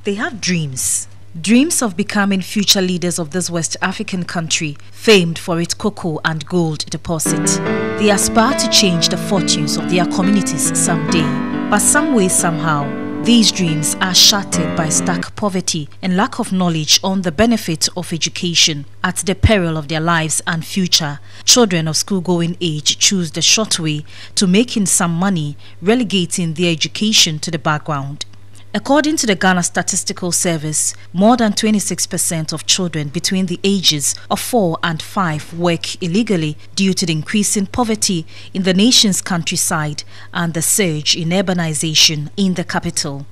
They have dreams. Dreams of becoming future leaders of this West African country, famed for its cocoa and gold deposit. They aspire to change the fortunes of their communities someday. But some way, somehow, these dreams are shattered by stark poverty and lack of knowledge on the benefit of education. At the peril of their lives and future, children of school-going age choose the short way to making some money, relegating their education to the background. According to the Ghana Statistical Service, more than 26% of children between the ages of 4 and 5 work illegally due to the increasing poverty in the nation's countryside and the surge in urbanization in the capital.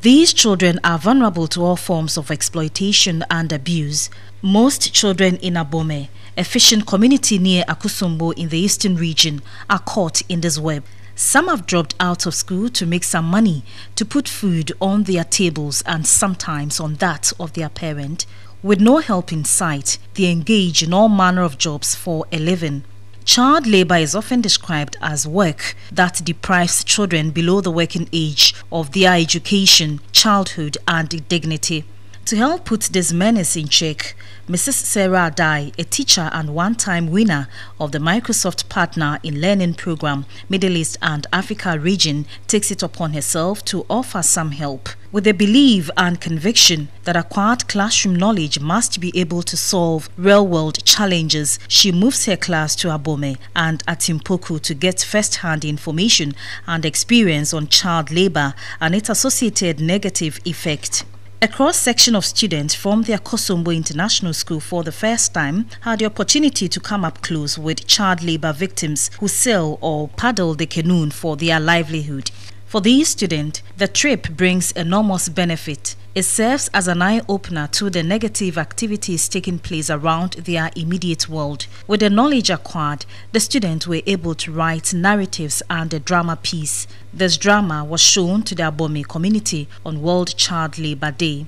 These children are vulnerable to all forms of exploitation and abuse. Most children in Abome, a fishing community near Akusumbo in the eastern region, are caught in this web. Some have dropped out of school to make some money to put food on their tables and sometimes on that of their parent. With no help in sight, they engage in all manner of jobs for a living. Child labor is often described as work that deprives children below the working age of their education, childhood and dignity. To help put this menace in check, Mrs. Sarah Adei, a teacher and one-time winner of the Microsoft Partner in Learning Program, Middle East and Africa region, takes it upon herself to offer some help. With the belief and conviction that acquired classroom knowledge must be able to solve real-world challenges, she moves her class to Abome and Atimpoku to get first-hand information and experience on child labor and its associated negative effect. A cross-section of students from the Akosombo International School for the first time had the opportunity to come up close with child labor victims who sail or paddle the canoe for their livelihood. For these students, the trip brings enormous benefit. It serves as an eye-opener to the negative activities taking place around their immediate world. With the knowledge acquired, the students were able to write narratives and a drama piece. This drama was shown to the Abome community on World Child Labor Day.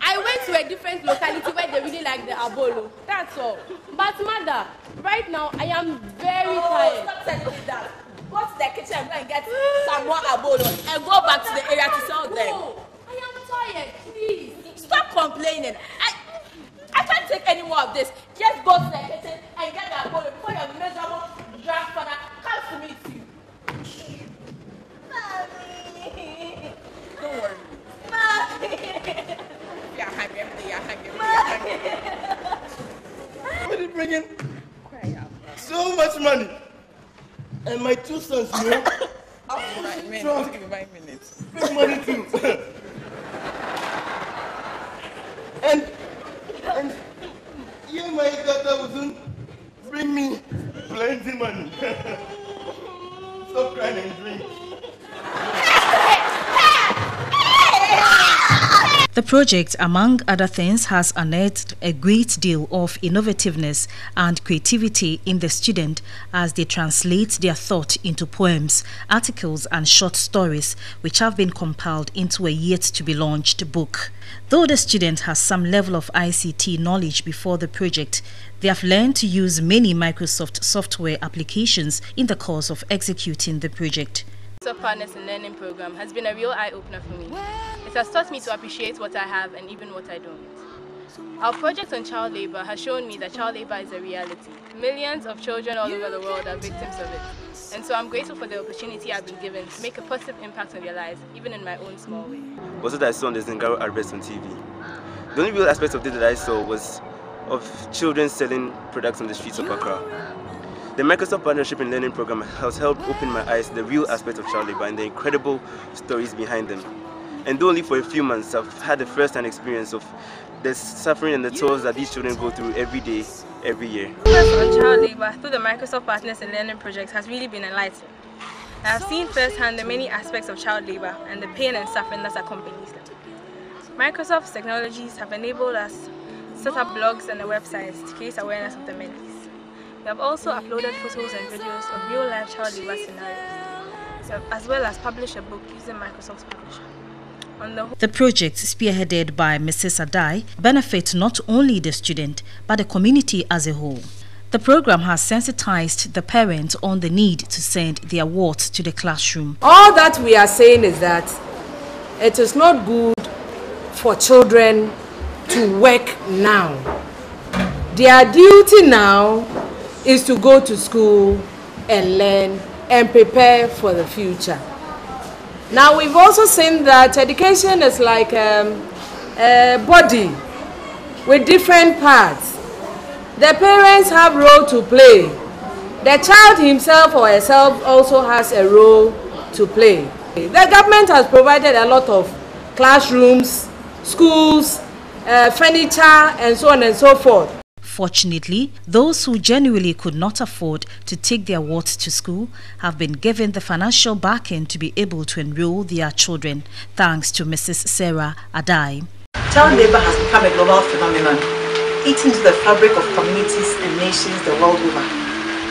I went to a different locality where they really like the abolo. That's all. But mother, right now I am very tired. Stop telling me that. Go to the kitchen and go and get some more abolo and go back to the area to sell them. No, I am tired. Please. Stop complaining. I can't take any more of this. Just go to the kitchen and get the abolo before your miserable grandfather comes to meet you. Mommy. Don't worry. Mommy. You're hungry. What are you bringing? So much money. And my 2 sons, you know. Give me 5 minutes. Big money too. and you, my daughter, will bring me plenty money. Stop crying and drink. The project, among other things, has unearthed a great deal of innovativeness and creativity in the student as they translate their thought into poems, articles and short stories which have been compiled into a yet-to-be-launched book. Though the student has some level of ICT knowledge before the project, they have learned to use many Microsoft software applications in the course of executing the project. Microsoft Partners in Learning Program has been a real eye-opener for me. It has taught me to appreciate what I have and even what I don't. Our project on child labor has shown me that child labor is a reality. Millions of children all over the world are victims of it. And so I'm grateful for the opportunity I've been given to make a positive impact on their lives, even in my own small way. Was it I saw on the Zingaro adverts on TV? The only real aspect of this that I saw was of children selling products on the streets of Accra. The Microsoft Partnership in Learning Program has helped open my eyes to the real aspect of child labor and the incredible stories behind them. And though only for a few months, I've had the first-hand experience of the suffering and the toils that these children go through every day, every year. Progress on child labor through the Microsoft Partners in Learning project has really been enlightening. I have seen firsthand the many aspects of child labor and the pain and suffering that accompanies them. Microsoft's technologies have enabled us to set up blogs and websites to create awareness of the menace. We have also uploaded photos and videos of real-life child labor scenarios, as well as published a book using Microsoft's publisher. The project, spearheaded by Mrs. Adei, benefits not only the student, but the community as a whole. The program has sensitized the parents on the need to send their wards to the classroom. All that we are saying is that it is not good for children to work now. Their duty now is to go to school and learn and prepare for the future. Now we've also seen that education is like a body with different parts. The parents have a role to play. The child himself or herself also has a role to play. The government has provided a lot of classrooms, schools, furniture, and so on and so forth. Fortunately, those who genuinely could not afford to take their wards to school have been given the financial backing to be able to enroll their children, thanks to Mrs. Sarah Adei. Child labor has become a global phenomenon, eating into the fabric of communities and nations the world over.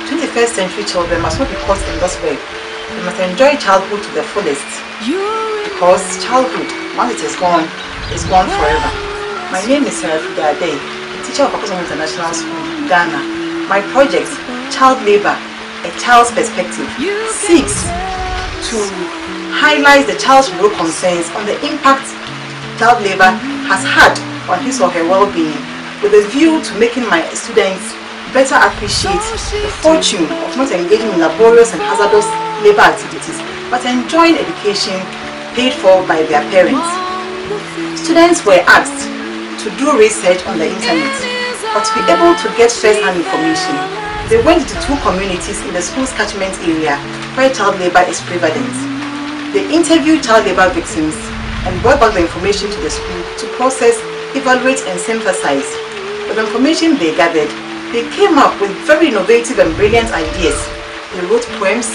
21st century children must not be caught in this way. They must enjoy childhood to the fullest. Because childhood, once it is gone forever. My name is Freda, Adei, teacher of Akosombo International School, Ghana. My project, Child Labor, A Child's Perspective, seeks to highlight the child's real concerns on the impact child labor has had on his or her well-being, with a view to making my students better appreciate the fortune of not engaging in laborious and hazardous labor activities, but enjoying education paid for by their parents. Students were asked to do research on the internet, but to be able to get first-hand information, they went to 2 communities in the school's catchment area where child labor is prevalent. They interviewed child labor victims and brought back the information to the school to process, evaluate, and synthesize. With the information they gathered, they came up with very innovative and brilliant ideas. They wrote poems,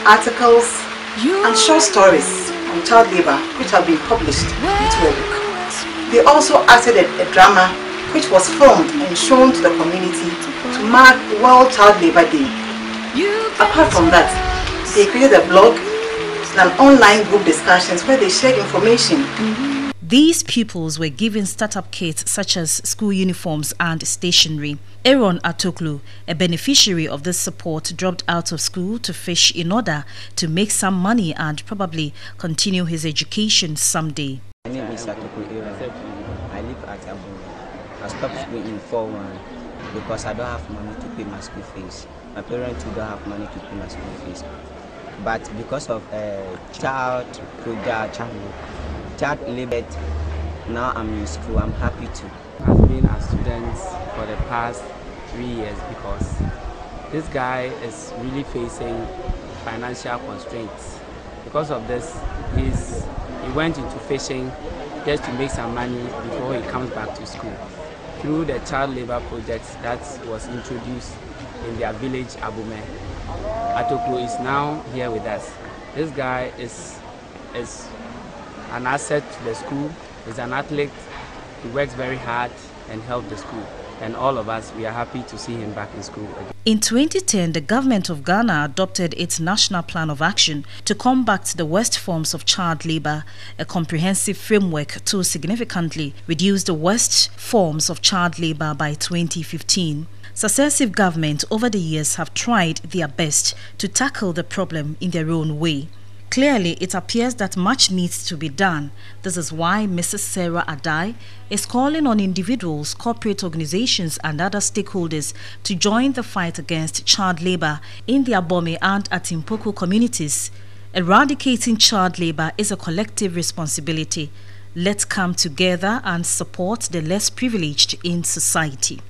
articles, and short stories on child labor, which have been published into a book. They also acted a drama which was filmed and shown to the community to mark World Child Labor Day. Apart from that, they created a blog and online group discussions where they shared information. These pupils were given startup kits such as school uniforms and stationery. Aaron Atoklu, a beneficiary of this support, dropped out of school to fish in order to make some money and probably continue his education someday. My name is Atoklu Aaron. I live at Adei. I stopped school in 4-1 because I don't have money to pay my school fees. My parents too don't have money to pay my school fees. But because of child labor, now I'm in school. I'm happy to. I've been a student for the past 3 years because this guy is really facing financial constraints. Because of this, he went into fishing just to make some money before he comes back to school. Through the child labor project that was introduced in their village, Abume, Atoklu is now here with us. This guy is an asset to the school. He's an athlete. He works very hard and helps the school. And all of us, we are happy to see him back in school again. In 2010, the government of Ghana adopted its National Plan of Action to combat the worst forms of child labor, a comprehensive framework to significantly reduce the worst forms of child labor by 2015. Successive governments over the years have tried their best to tackle the problem in their own way. Clearly, it appears that much needs to be done. This is why Mrs. Sarah Adei is calling on individuals, corporate organizations and other stakeholders to join the fight against child labor in the Abome and Atimpoku communities. Eradicating child labor is a collective responsibility. Let's come together and support the less privileged in society.